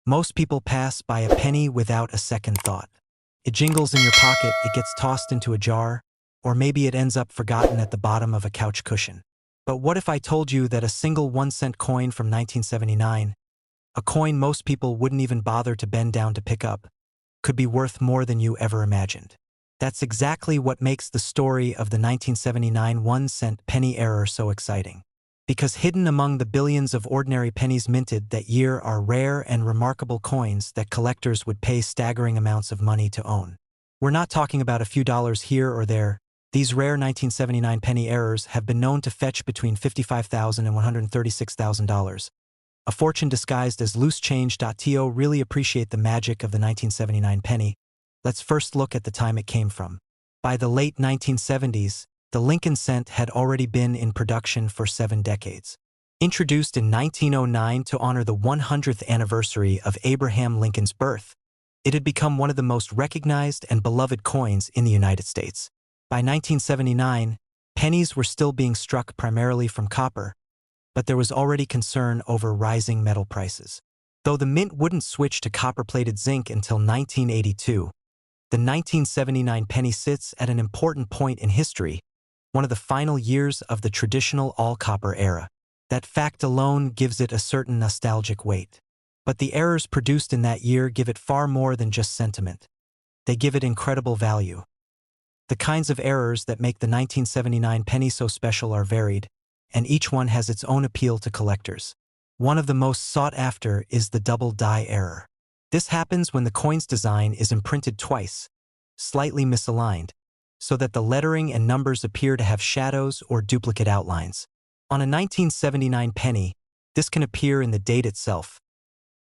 Most people pass by a penny without a second thought. It jingles in your pocket, it gets tossed into a jar, or maybe it ends up forgotten at the bottom of a couch cushion. But what if I told you that a single 1-cent coin from 1979, a coin most people wouldn't even bother to bend down to pick up, could be worth more than you ever imagined? That's exactly what makes the story of the 1979 1-cent penny error so exciting. Because hidden among the billions of ordinary pennies minted that year are rare and remarkable coins that collectors would pay staggering amounts of money to own. We're not talking about a few dollars here or there. These rare 1979 penny errors have been known to fetch between $55,000 and $136,000. A fortune disguised as loose change. To really appreciate the magic of the 1979 penny, let's first look at the time it came from. By the late 1970s, the Lincoln cent had already been in production for 7 decades. Introduced in 1909 to honor the 100th anniversary of Abraham Lincoln's birth, it had become one of the most recognized and beloved coins in the United States. By 1979, pennies were still being struck primarily from copper, but there was already concern over rising metal prices. Though the mint wouldn't switch to copper-plated zinc until 1982, the 1979 penny sits at an important point in history, one of the final years of the traditional all-copper era. That fact alone gives it a certain nostalgic weight. But the errors produced in that year give it far more than just sentiment. They give it incredible value. The kinds of errors that make the 1979 penny so special are varied, and each one has its own appeal to collectors. One of the most sought after is the double die error. This happens when the coin's design is imprinted twice, slightly misaligned, so that the lettering and numbers appear to have shadows or duplicate outlines. On a 1979 penny, this can appear in the date itself,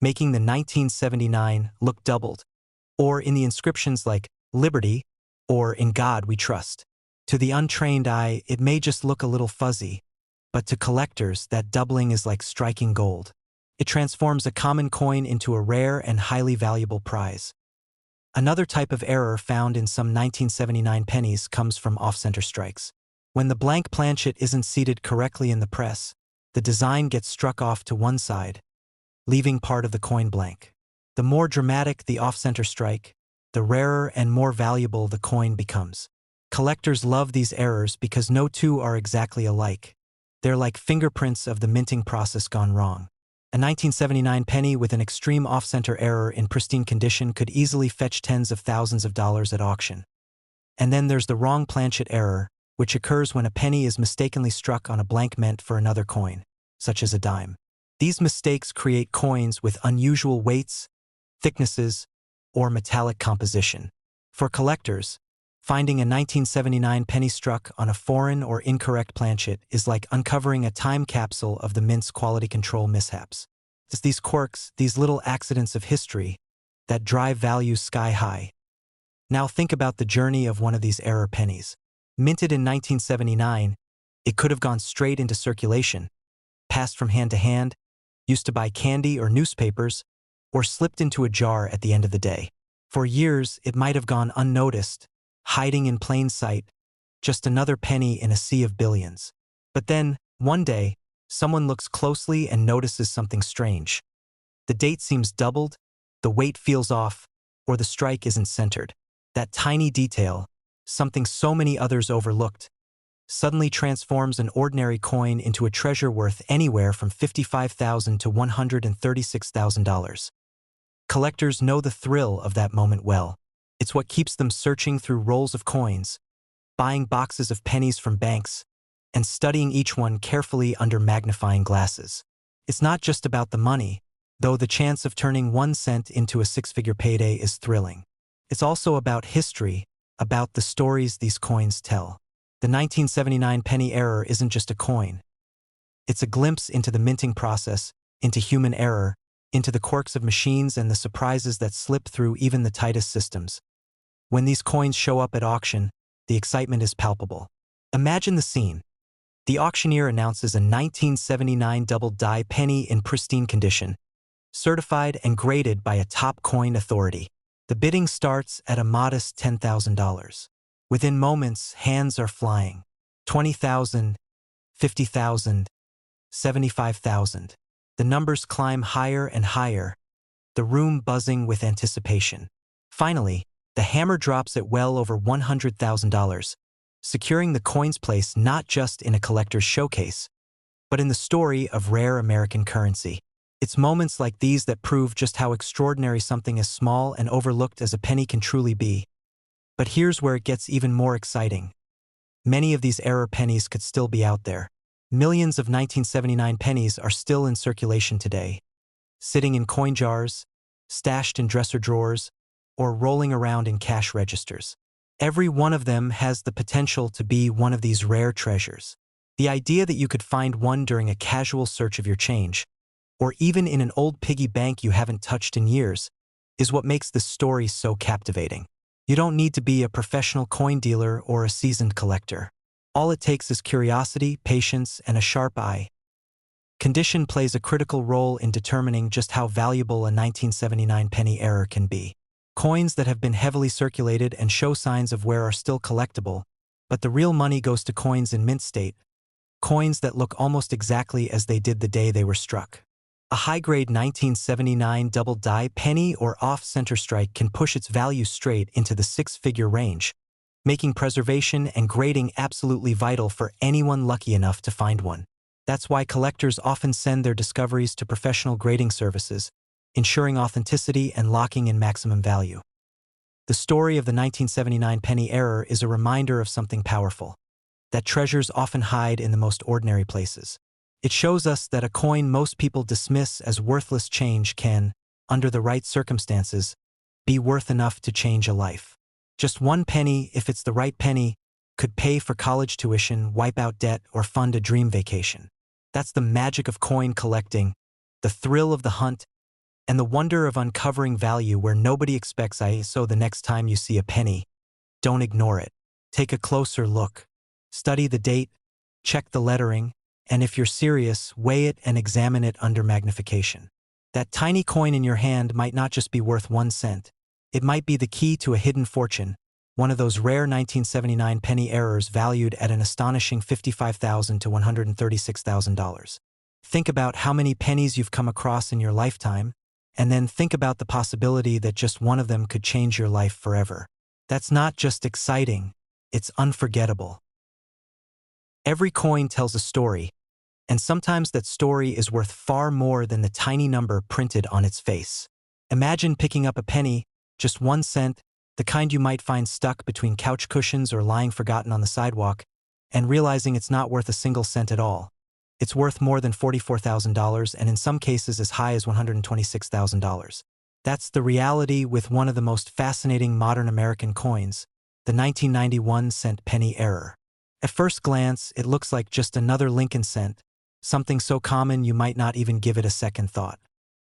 making the 1979 look doubled, or in the inscriptions like Liberty or In God We Trust. To the untrained eye, it may just look a little fuzzy, but to collectors, that doubling is like striking gold. It transforms a common coin into a rare and highly valuable prize. Another type of error found in some 1979 pennies comes from off-center strikes. When the blank planchet isn't seated correctly in the press, the design gets struck off to one side, leaving part of the coin blank. The more dramatic the off-center strike, the rarer and more valuable the coin becomes. Collectors love these errors because no two are exactly alike. They're like fingerprints of the minting process gone wrong. A 1979 penny with an extreme off-center error in pristine condition could easily fetch tens of thousands of dollars at auction. And then there's the wrong planchet error, which occurs when a penny is mistakenly struck on a blank meant for another coin, such as a dime. These mistakes create coins with unusual weights, thicknesses, or metallic composition. For collectors, finding a 1979 penny struck on a foreign or incorrect planchet is like uncovering a time capsule of the mint's quality control mishaps. It's these quirks, these little accidents of history, that drive values sky high. Now think about the journey of one of these error pennies. Minted in 1979, it could have gone straight into circulation, passed from hand to hand, used to buy candy or newspapers, or slipped into a jar at the end of the day. For years, it might have gone unnoticed, hiding in plain sight, just another penny in a sea of billions. But then, one day, someone looks closely and notices something strange. The date seems doubled, the weight feels off, or the strike isn't centered. That tiny detail, something so many others overlooked, suddenly transforms an ordinary coin into a treasure worth anywhere from $55,000 to $136,000. Collectors know the thrill of that moment well. It's what keeps them searching through rolls of coins, buying boxes of pennies from banks, and studying each one carefully under magnifying glasses. It's not just about the money, though the chance of turning 1 cent into a 6-figure payday is thrilling. It's also about history, about the stories these coins tell. The 1979 penny error isn't just a coin. It's a glimpse into the minting process, into human error, into the quirks of machines and the surprises that slip through even the tightest systems. When these coins show up at auction, the excitement is palpable. Imagine the scene. The auctioneer announces a 1979 double-die penny in pristine condition, certified and graded by a top coin authority. The bidding starts at a modest $10,000. Within moments, hands are flying. $20,000, $50,000, $75,000. The numbers climb higher and higher, the room buzzing with anticipation. Finally, the hammer drops at well over $100,000, securing the coin's place not just in a collector's showcase, but in the story of rare American currency. It's moments like these that prove just how extraordinary something as small and overlooked as a penny can truly be. But here's where it gets even more exciting. Many of these error pennies could still be out there. Millions of 1979 pennies are still in circulation today, sitting in coin jars, stashed in dresser drawers, or rolling around in cash registers. Every one of them has the potential to be one of these rare treasures. The idea that you could find one during a casual search of your change, or even in an old piggy bank you haven't touched in years, is what makes this story so captivating. You don't need to be a professional coin dealer or a seasoned collector. All it takes is curiosity, patience, and a sharp eye. Condition plays a critical role in determining just how valuable a 1979 penny error can be. Coins that have been heavily circulated and show signs of wear are still collectible, but the real money goes to coins in mint state, coins that look almost exactly as they did the day they were struck. A high-grade 1979 double-die penny or off-center strike can push its value straight into the six-figure range, making preservation and grading absolutely vital for anyone lucky enough to find one. That's why collectors often send their discoveries to professional grading services, ensuring authenticity and locking in maximum value. The story of the 1979 penny error is a reminder of something powerful, that treasures often hide in the most ordinary places. It shows us that a coin most people dismiss as worthless change can, under the right circumstances, be worth enough to change a life. Just one penny, if it's the right penny, could pay for college tuition, wipe out debt, or fund a dream vacation. That's the magic of coin collecting, the thrill of the hunt, and the wonder of uncovering value where nobody expects. So the next time you see a penny, don't ignore it. Take a closer look. Study the date, check the lettering, and if you're serious, weigh it and examine it under magnification. That tiny coin in your hand might not just be worth 1 cent. It might be the key to a hidden fortune, one of those rare 1979 penny errors valued at an astonishing $55,000 to $136,000. Think about how many pennies you've come across in your lifetime, and then think about the possibility that just one of them could change your life forever. That's not just exciting, it's unforgettable. Every coin tells a story, and sometimes that story is worth far more than the tiny number printed on its face. Imagine picking up a penny, just 1 cent, the kind you might find stuck between couch cushions or lying forgotten on the sidewalk, and realizing it's not worth a single cent at all. It's worth more than $44,000 and in some cases as high as $126,000. That's the reality with one of the most fascinating modern American coins, the 1991 cent penny error. At first glance, it looks like just another Lincoln cent, something so common you might not even give it a second thought.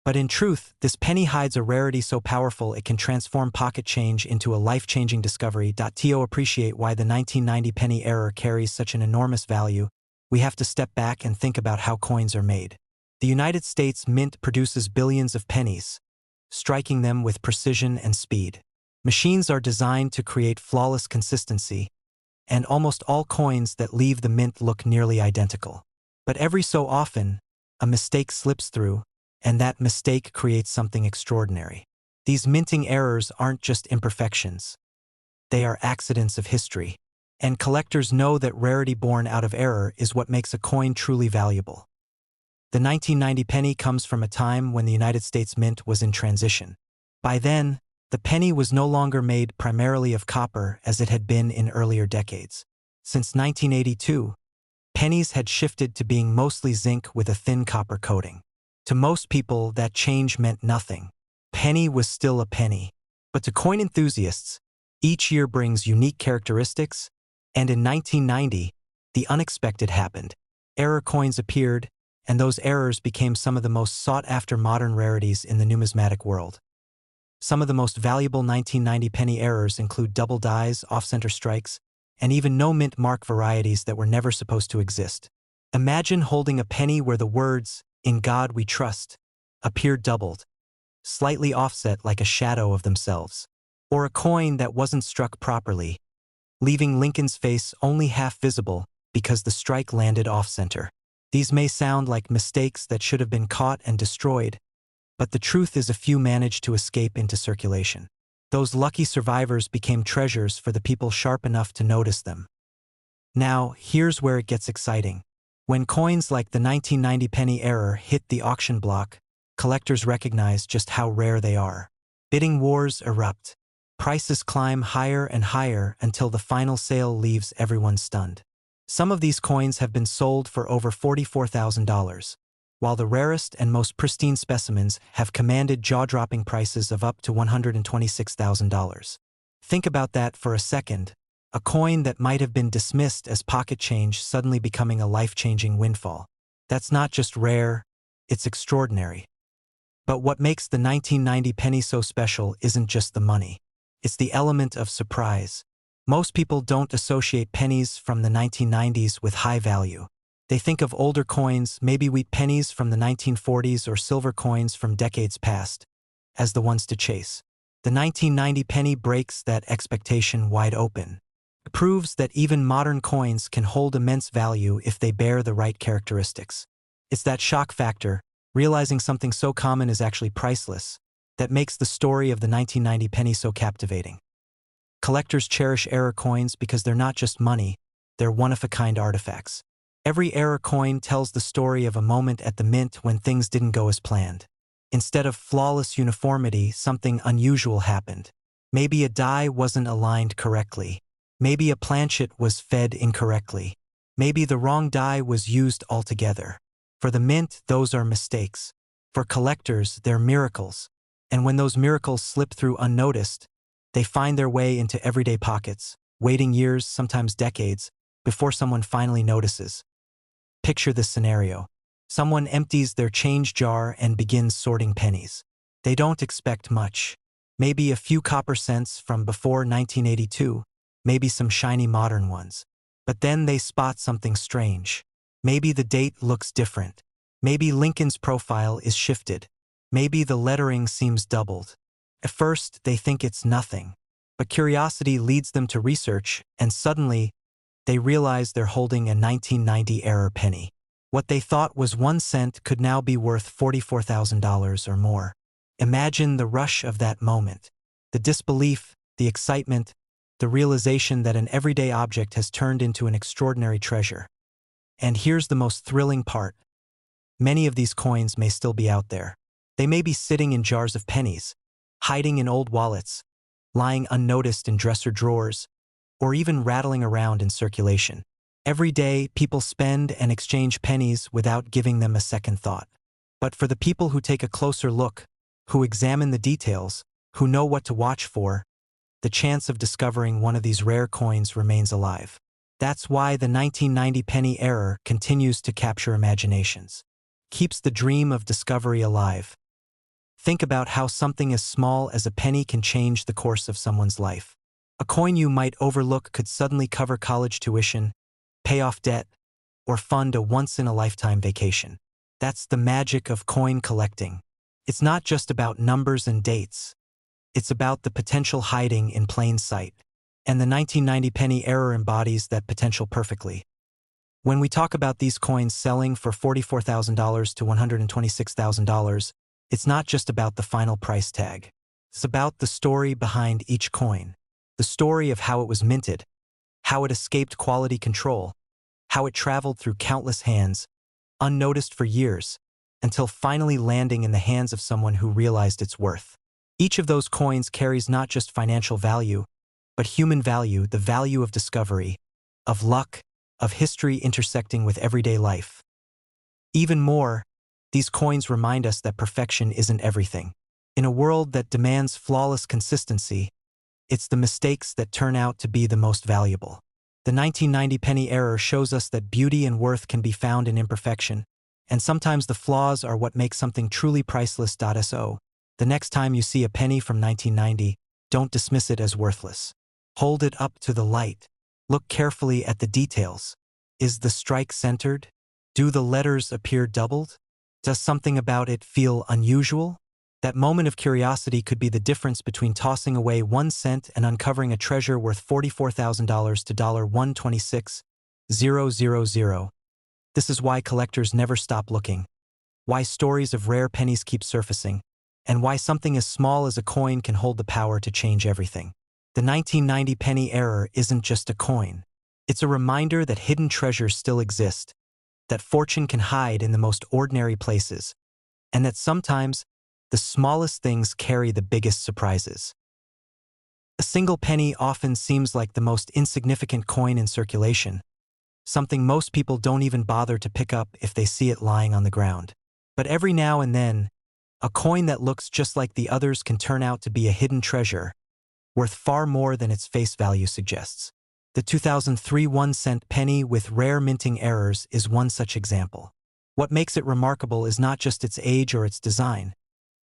But in truth, this penny hides a rarity so powerful it can transform pocket change into a life-changing discovery. To appreciate why the 1990 penny error carries such an enormous value, we have to step back and think about how coins are made. The United States Mint produces billions of pennies, striking them with precision and speed. Machines are designed to create flawless consistency, and almost all coins that leave the mint look nearly identical. But every so often, a mistake slips through, and that mistake creates something extraordinary. These minting errors aren't just imperfections. They are accidents of history, and collectors know that rarity born out of error is what makes a coin truly valuable. The 1990 penny comes from a time when the United States Mint was in transition. By then, the penny was no longer made primarily of copper as it had been in earlier decades. Since 1982, pennies had shifted to being mostly zinc with a thin copper coating. To most people, that change meant nothing. Penny was still a penny. But to coin enthusiasts, each year brings unique characteristics, and in 1990, the unexpected happened. Error coins appeared, and those errors became some of the most sought-after modern rarities in the numismatic world. Some of the most valuable 1990 penny errors include double dies, off-center strikes, and even no-mint mark varieties that were never supposed to exist. Imagine holding a penny where the words, "In God We Trust," appeared doubled, slightly offset like a shadow of themselves. Or a coin that wasn't struck properly, leaving Lincoln's face only half visible because the strike landed off-center. These may sound like mistakes that should have been caught and destroyed, But the truth is a few managed to escape into circulation. Those lucky survivors became treasures for the people sharp enough to notice them. Now, here's where it gets exciting. When coins like the 1990 penny error hit the auction block, collectors recognize just how rare they are. Bidding wars erupt. Prices climb higher and higher until the final sale leaves everyone stunned. Some of these coins have been sold for over $44,000, while the rarest and most pristine specimens have commanded jaw-dropping prices of up to $126,000. Think about that for a second. A coin that might have been dismissed as pocket change suddenly becoming a life-changing windfall. That's not just rare, it's extraordinary. But what makes the 1990 penny so special isn't just the money. It's the element of surprise. Most people don't associate pennies from the 1990s with high value. They think of older coins, maybe wheat pennies from the 1940s or silver coins from decades past, as the ones to chase. The 1990 penny breaks that expectation wide open. It proves that even modern coins can hold immense value if they bear the right characteristics. It's that shock factor, realizing something so common is actually priceless, that makes the story of the 1990 penny so captivating. Collectors cherish error coins because they're not just money, they're one-of-a-kind artifacts. Every error coin tells the story of a moment at the mint when things didn't go as planned. Instead of flawless uniformity, something unusual happened. Maybe a die wasn't aligned correctly. Maybe a planchet was fed incorrectly. Maybe the wrong die was used altogether. For the mint, those are mistakes. For collectors, they're miracles. And when those miracles slip through unnoticed, they find their way into everyday pockets, waiting years, sometimes decades, before someone finally notices. Picture this scenario. Someone empties their change jar and begins sorting pennies. They don't expect much. Maybe a few copper cents from before 1982, maybe some shiny modern ones. But then they spot something strange. Maybe the date looks different. Maybe Lincoln's profile is shifted. Maybe the lettering seems doubled. At first, they think it's nothing. But curiosity leads them to research, and suddenly, they realize they're holding a 1990 error penny. What they thought was 1 cent could now be worth $44,000 or more. Imagine the rush of that moment. The disbelief, the excitement, the realization that an everyday object has turned into an extraordinary treasure. And here's the most thrilling part. Many of these coins may still be out there. They may be sitting in jars of pennies, hiding in old wallets, lying unnoticed in dresser drawers, or even rattling around in circulation. Every day, people spend and exchange pennies without giving them a second thought. But for the people who take a closer look, who examine the details, who know what to watch for, the chance of discovering one of these rare coins remains alive. That's why the 1990 penny error continues to capture imaginations. Keeps the dream of discovery alive. Think about how something as small as a penny can change the course of someone's life. A coin you might overlook could suddenly cover college tuition, pay off debt, or fund a once-in-a-lifetime vacation. That's the magic of coin collecting. It's not just about numbers and dates. It's about the potential hiding in plain sight. And the 1990 penny error embodies that potential perfectly. When we talk about these coins selling for $44,000 to $126,000, it's not just about the final price tag. It's about the story behind each coin. The story of how it was minted, how it escaped quality control, how it traveled through countless hands, unnoticed for years, until finally landing in the hands of someone who realized its worth. Each of those coins carries not just financial value, but human value, the value of discovery, of luck, of history intersecting with everyday life. Even more, these coins remind us that perfection isn't everything. In a world that demands flawless consistency, it's the mistakes that turn out to be the most valuable. The 1990 penny error shows us that beauty and worth can be found in imperfection, and sometimes the flaws are what make something truly priceless. So, the next time you see a penny from 1990, don't dismiss it as worthless. Hold it up to the light. Look carefully at the details. Is the strike centered? Do the letters appear doubled? Does something about it feel unusual? That moment of curiosity could be the difference between tossing away 1 cent and uncovering a treasure worth $44,000 to $126,000. This is why collectors never stop looking. why stories of rare pennies keep surfacing, and why something as small as a coin can hold the power to change everything. The 1990 penny error isn't just a coin. It's a reminder that hidden treasures still exist, that fortune can hide in the most ordinary places, and that sometimes the smallest things carry the biggest surprises. A single penny often seems like the most insignificant coin in circulation, something most people don't even bother to pick up if they see it lying on the ground. But every now and then, a coin that looks just like the others can turn out to be a hidden treasure, worth far more than its face value suggests. The 2003 1-cent penny with rare minting errors is one such example. What makes it remarkable is not just its age or its design,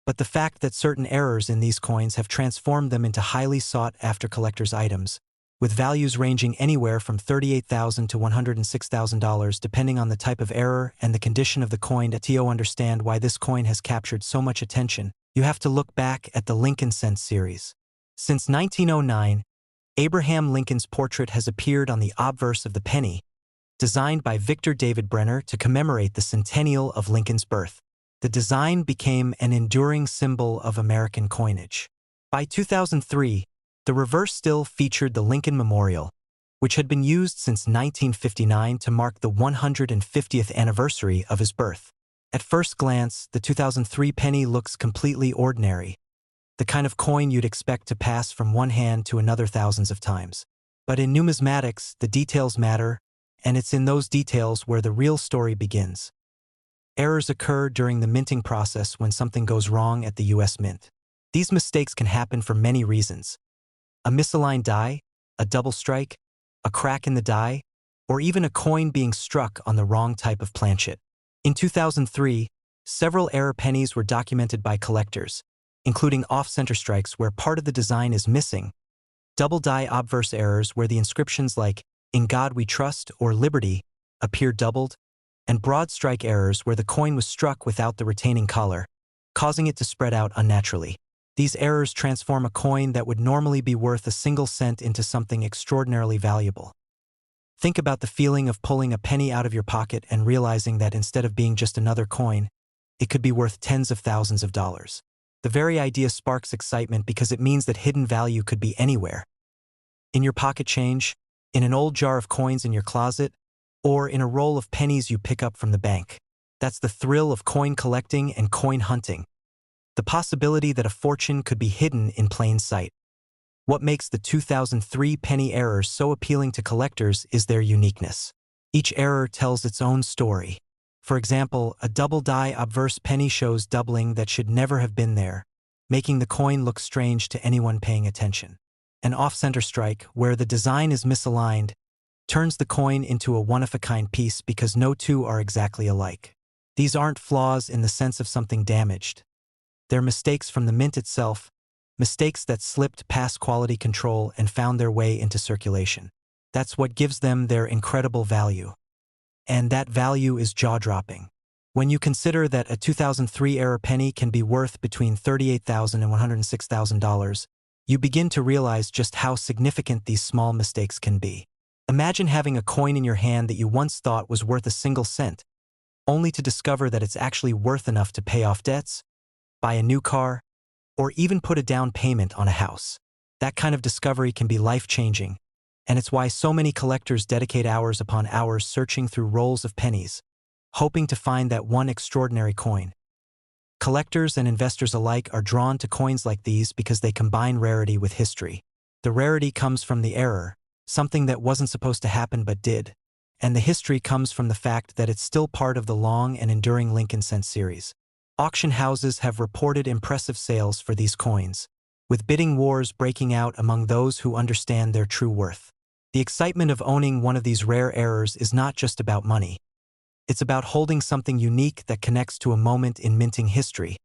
but the fact that certain errors in these coins have transformed them into highly sought-after collector's items, with values ranging anywhere from $38,000 to $106,000 depending on the type of error and the condition of the coin. To understand why this coin has captured so much attention, you have to look back at the Lincoln Cent series. Since 1909, Abraham Lincoln's portrait has appeared on the obverse of the penny, designed by Victor David Brenner to commemorate the centennial of Lincoln's birth. The design became an enduring symbol of American coinage. By 2003, the reverse still featured the Lincoln Memorial, which had been used since 1959 to mark the 150th anniversary of his birth. At first glance, the 2003 penny looks completely ordinary, the kind of coin you'd expect to pass from one hand to another thousands of times. But in numismatics, the details matter, and it's in those details where the real story begins. Errors occur during the minting process when something goes wrong at the U.S. Mint. These mistakes can happen for many reasons. A misaligned die, a double strike, a crack in the die, or even a coin being struck on the wrong type of planchet. In 2003, several error pennies were documented by collectors, including off-center strikes where part of the design is missing, double die obverse errors where the inscriptions like "In God We Trust" or "Liberty" appear doubled, and broad strike errors where the coin was struck without the retaining collar, causing it to spread out unnaturally. These errors transform a coin that would normally be worth a single cent into something extraordinarily valuable. Think about the feeling of pulling a penny out of your pocket and realizing that instead of being just another coin, it could be worth tens of thousands of dollars. The very idea sparks excitement because it means that hidden value could be anywhere. In your pocket change, in an old jar of coins in your closet, or in a roll of pennies you pick up from the bank. That's the thrill of coin collecting and coin hunting. The possibility that a fortune could be hidden in plain sight. What makes the 2003 penny error so appealing to collectors is their uniqueness. Each error tells its own story. For example, a double die obverse penny shows doubling that should never have been there, making the coin look strange to anyone paying attention. An off-center strike, where the design is misaligned, turns the coin into a one-of-a-kind piece because no two are exactly alike. These aren't flaws in the sense of something damaged. They're mistakes from the mint itself, mistakes that slipped past quality control and found their way into circulation. That's what gives them their incredible value. And that value is jaw-dropping. When you consider that a 2003 error penny can be worth between $38,000 and $106,000, you begin to realize just how significant these small mistakes can be. Imagine having a coin in your hand that you once thought was worth a single cent, only to discover that it's actually worth enough to pay off debts, buy a new car, or even put a down payment on a house. That kind of discovery can be life-changing, and it's why so many collectors dedicate hours upon hours searching through rolls of pennies, hoping to find that one extraordinary coin. Collectors and investors alike are drawn to coins like these because they combine rarity with history. The rarity comes from the error, something that wasn't supposed to happen but did, and the history comes from the fact that it's still part of the long and enduring Lincoln Cent series. Auction houses have reported impressive sales for these coins, with bidding wars breaking out among those who understand their true worth. The excitement of owning one of these rare errors is not just about money. It's about holding something unique that connects to a moment in minting history.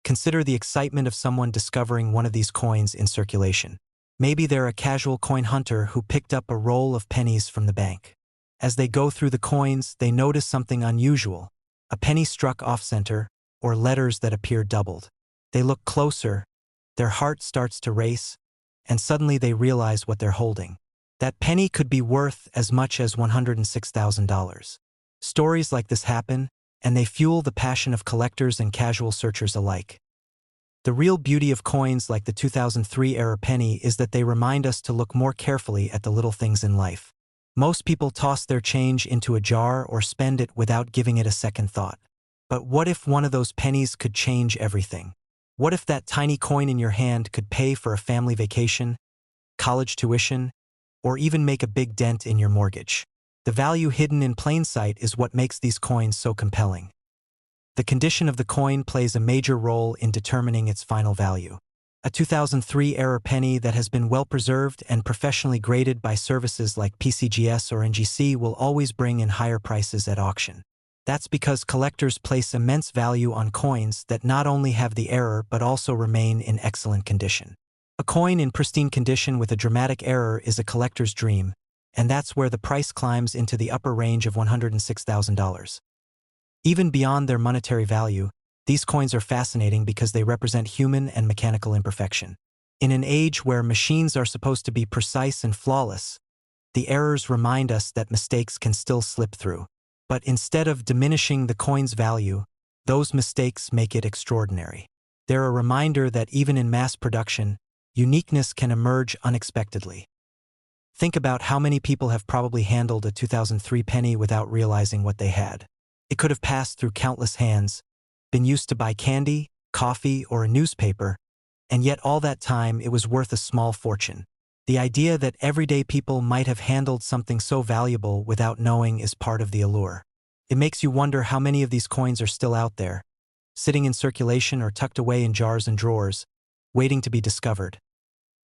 Consider the excitement of someone discovering one of these coins in circulation. Maybe they're a casual coin hunter who picked up a roll of pennies from the bank. As they go through the coins, they notice something unusual, a penny struck off-center, or letters that appear doubled. They look closer, their heart starts to race, and suddenly they realize what they're holding. That penny could be worth as much as $106,000. Stories like this happen, and they fuel the passion of collectors and casual searchers alike. The real beauty of coins like the 2003-era penny is that they remind us to look more carefully at the little things in life. Most people toss their change into a jar or spend it without giving it a second thought. But what if one of those pennies could change everything? What if that tiny coin in your hand could pay for a family vacation, college tuition, or even make a big dent in your mortgage? The value hidden in plain sight is what makes these coins so compelling. The condition of the coin plays a major role in determining its final value. A 2003-era penny that has been well preserved and professionally graded by services like PCGS or NGC will always bring in higher prices at auction. That's because collectors place immense value on coins that not only have the error but also remain in excellent condition. A coin in pristine condition with a dramatic error is a collector's dream, and that's where the price climbs into the upper range of $106,000. Even beyond their monetary value, these coins are fascinating because they represent human and mechanical imperfection. In an age where machines are supposed to be precise and flawless, the errors remind us that mistakes can still slip through. But instead of diminishing the coin's value, those mistakes make it extraordinary. They're a reminder that even in mass production, uniqueness can emerge unexpectedly. Think about how many people have probably handled a 2003 penny without realizing what they had. It could have passed through countless hands, been used to buy candy, coffee, or a newspaper, and yet all that time it was worth a small fortune. The idea that everyday people might have handled something so valuable without knowing is part of the allure. It makes you wonder how many of these coins are still out there, sitting in circulation or tucked away in jars and drawers, waiting to be discovered.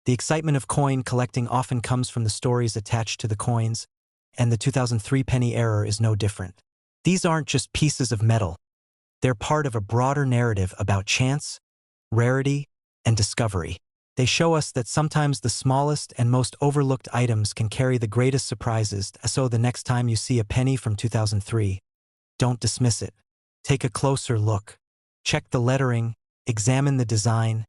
The excitement of coin collecting often comes from the stories attached to the coins, and the 2003 penny error is no different. These aren't just pieces of metal. They're part of a broader narrative about chance, rarity, and discovery. They show us that sometimes the smallest and most overlooked items can carry the greatest surprises, so the next time you see a penny from 2003, don't dismiss it. Take a closer look. Check the lettering, examine the design,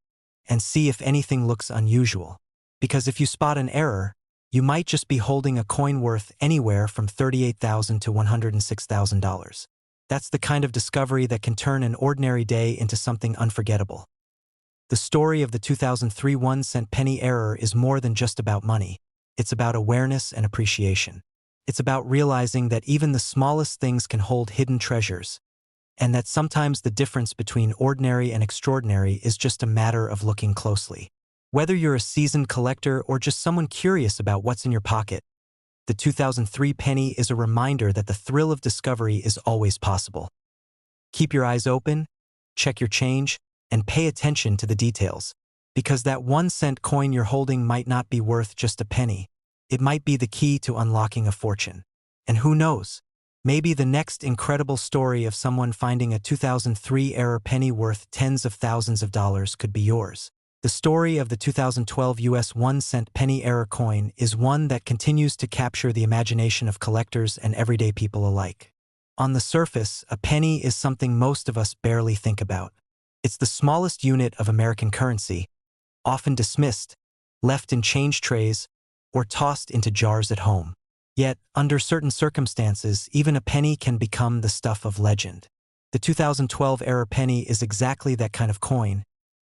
and see if anything looks unusual. Because if you spot an error, you might just be holding a coin worth anywhere from $38,000 to $106,000. That's the kind of discovery that can turn an ordinary day into something unforgettable. The story of the 2003 1-cent penny error is more than just about money. It's about awareness and appreciation. It's about realizing that even the smallest things can hold hidden treasures, and that sometimes the difference between ordinary and extraordinary is just a matter of looking closely. Whether you're a seasoned collector or just someone curious about what's in your pocket, the 2003 penny is a reminder that the thrill of discovery is always possible. Keep your eyes open, check your change, and pay attention to the details, because that 1-cent coin you're holding might not be worth just a penny. It might be the key to unlocking a fortune. And who knows? Maybe the next incredible story of someone finding a 2003-era penny worth tens of thousands of dollars could be yours. The story of the 2012 US 1-cent penny-era coin is one that continues to capture the imagination of collectors and everyday people alike. On the surface, a penny is something most of us barely think about. It's the smallest unit of American currency, often dismissed, left in change trays, or tossed into jars at home. Yet, under certain circumstances, even a penny can become the stuff of legend. The 2012-era penny is exactly that kind of coin,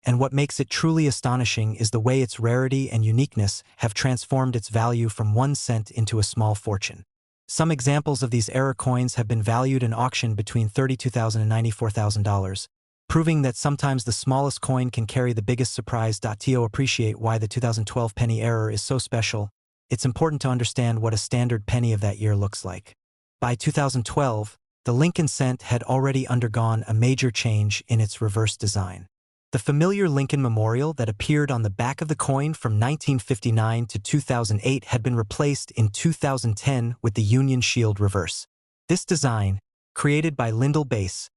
and what makes it truly astonishing is the way its rarity and uniqueness have transformed its value from 1 cent into a small fortune. Some examples of these era coins have been valued in auction between $32,000 and $94,000, proving that sometimes the smallest coin can carry the biggest surprise. To appreciate why the 2012 penny era is so special, it's important to understand what a standard penny of that year looks like. By 2012, the Lincoln cent had already undergone a major change in its reverse design. The familiar Lincoln Memorial that appeared on the back of the coin from 1959 to 2008 had been replaced in 2010 with the Union Shield reverse. This design, created by Lyndall Bass,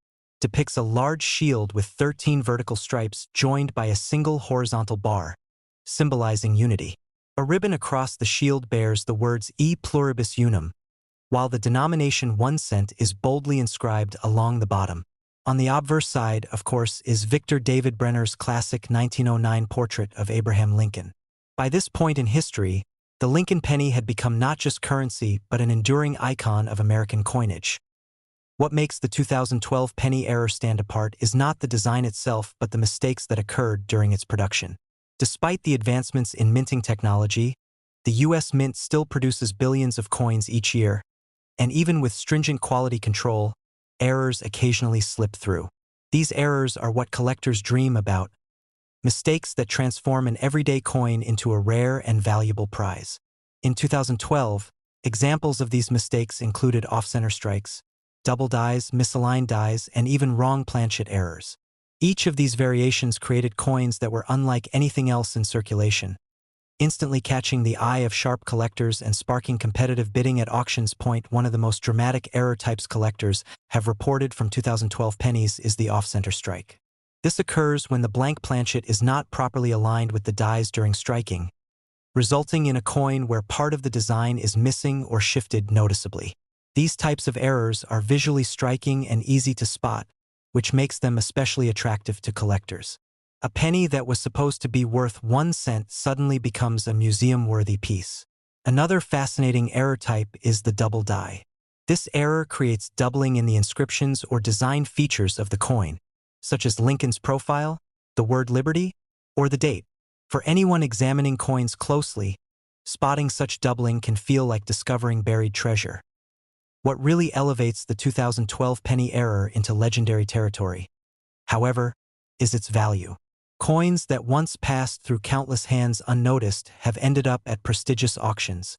depicts a large shield with 13 vertical stripes joined by a single horizontal bar, symbolizing unity. A ribbon across the shield bears the words E pluribus unum, while the denomination 1 cent is boldly inscribed along the bottom. On the obverse side, of course, is Victor David Brenner's classic 1909 portrait of Abraham Lincoln. By this point in history, the Lincoln penny had become not just currency but an enduring icon of American coinage. What makes the 2012 penny error stand apart is not the design itself but the mistakes that occurred during its production. Despite the advancements in minting technology, the US Mint still produces billions of coins each year, and even with stringent quality control, errors occasionally slip through. These errors are what collectors dream about, mistakes that transform an everyday coin into a rare and valuable prize. In 2012, examples of these mistakes included off-center strikes, double dies, misaligned dies, and even wrong planchet errors. Each of these variations created coins that were unlike anything else in circulation, instantly catching the eye of sharp collectors and sparking competitive bidding at auctions. One of the most dramatic error types collectors have reported from 2012 pennies is the off-center strike. This occurs when the blank planchet is not properly aligned with the dies during striking, resulting in a coin where part of the design is missing or shifted noticeably. These types of errors are visually striking and easy to spot, which makes them especially attractive to collectors. A penny that was supposed to be worth 1 cent suddenly becomes a museum-worthy piece. Another fascinating error type is the double die. This error creates doubling in the inscriptions or design features of the coin, such as Lincoln's profile, the word liberty, or the date. For anyone examining coins closely, spotting such doubling can feel like discovering buried treasure. What really elevates the 2012 penny error into legendary territory, however, is its value. Coins that once passed through countless hands unnoticed have ended up at prestigious auctions,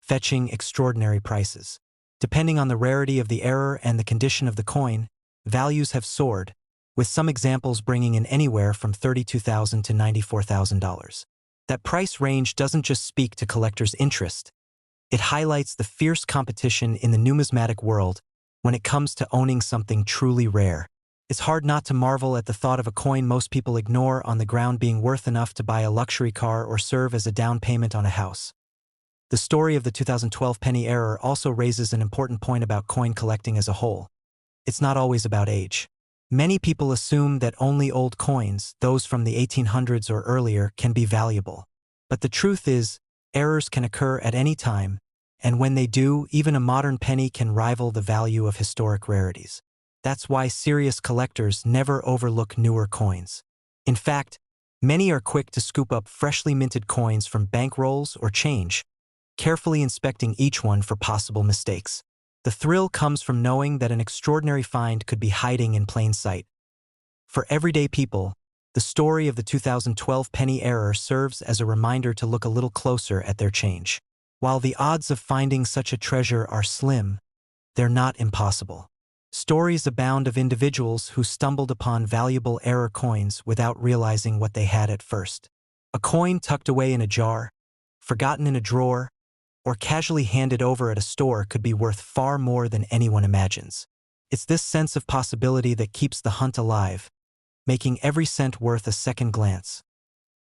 fetching extraordinary prices. Depending on the rarity of the error and the condition of the coin, values have soared, with some examples bringing in anywhere from $32,000 to $94,000. That price range doesn't just speak to collectors' interest. It highlights the fierce competition in the numismatic world when it comes to owning something truly rare. It's hard not to marvel at the thought of a coin most people ignore on the ground being worth enough to buy a luxury car or serve as a down payment on a house. The story of the 2012 penny error also raises an important point about coin collecting as a whole. It's not always about age. Many people assume that only old coins, those from the 1800s or earlier, can be valuable. But the truth is, errors can occur at any time, and when they do, even a modern penny can rival the value of historic rarities. That's why serious collectors never overlook newer coins. In fact, many are quick to scoop up freshly minted coins from bankrolls or change, carefully inspecting each one for possible mistakes. The thrill comes from knowing that an extraordinary find could be hiding in plain sight. For everyday people, the story of the 2012 penny error serves as a reminder to look a little closer at their change. While the odds of finding such a treasure are slim, they're not impossible. Stories abound of individuals who stumbled upon valuable error coins without realizing what they had at first. A coin tucked away in a jar, forgotten in a drawer, or casually handed over at a store could be worth far more than anyone imagines. It's this sense of possibility that keeps the hunt alive, making every cent worth a second glance.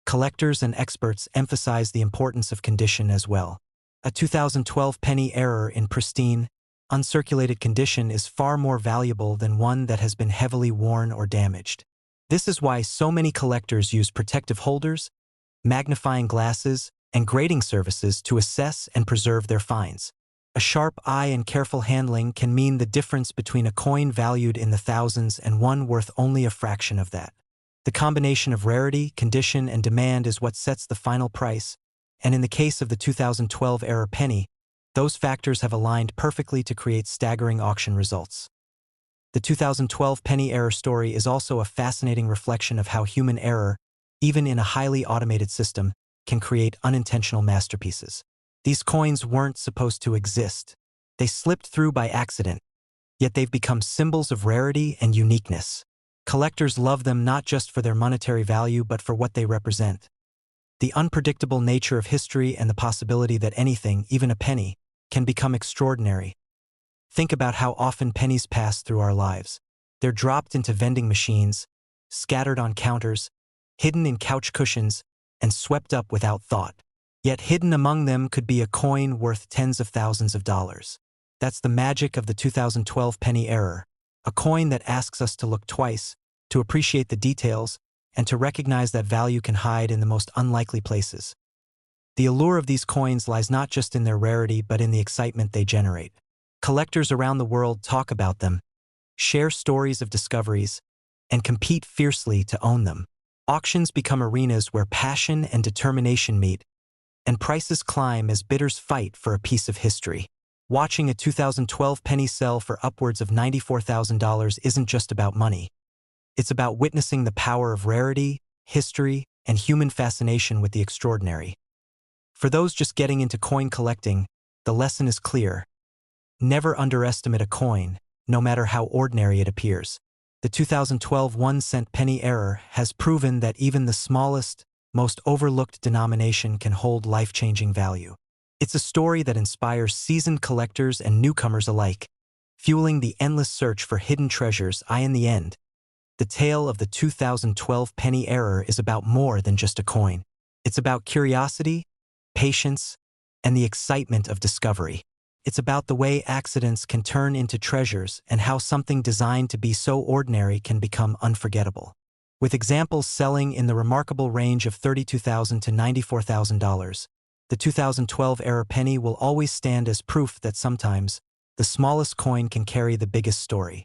Collectors and experts emphasize the importance of condition as well. A 2012 penny error in pristine, uncirculated condition is far more valuable than one that has been heavily worn or damaged. This is why so many collectors use protective holders, magnifying glasses, and grading services to assess and preserve their finds. A sharp eye and careful handling can mean the difference between a coin valued in the thousands and one worth only a fraction of that. The combination of rarity, condition, and demand is what sets the final price, and in the case of the 2012 error penny, those factors have aligned perfectly to create staggering auction results. The 2012 penny error story is also a fascinating reflection of how human error, even in a highly automated system, can create unintentional masterpieces. These coins weren't supposed to exist. They slipped through by accident, yet they've become symbols of rarity and uniqueness. Collectors love them not just for their monetary value but for what they represent. The unpredictable nature of history and the possibility that anything, even a penny, can become extraordinary. Think about how often pennies pass through our lives. They're dropped into vending machines, scattered on counters, hidden in couch cushions, and swept up without thought. Yet hidden among them could be a coin worth tens of thousands of dollars. That's the magic of the 2012 penny error, a coin that asks us to look twice, to appreciate the details, and to recognize that value can hide in the most unlikely places. The allure of these coins lies not just in their rarity but in the excitement they generate. Collectors around the world talk about them, share stories of discoveries, and compete fiercely to own them. Auctions become arenas where passion and determination meet, and prices climb as bidders fight for a piece of history. Watching a 2012 penny sell for upwards of $94,000 isn't just about money. It's about witnessing the power of rarity, history, and human fascination with the extraordinary. For those just getting into coin collecting, the lesson is clear. Never underestimate a coin, no matter how ordinary it appears. The 2012 1-cent penny era has proven that even the smallest, most overlooked denomination can hold life-changing value. It's a story that inspires seasoned collectors and newcomers alike, fueling the endless search for hidden treasures. In the end, the tale of the 2012 penny era is about more than just a coin. It's about curiosity, patience, and the excitement of discovery. It's about the way accidents can turn into treasures and how something designed to be so ordinary can become unforgettable. With examples selling in the remarkable range of $32,000 to $94,000, the 2012 era penny will always stand as proof that sometimes the smallest coin can carry the biggest story.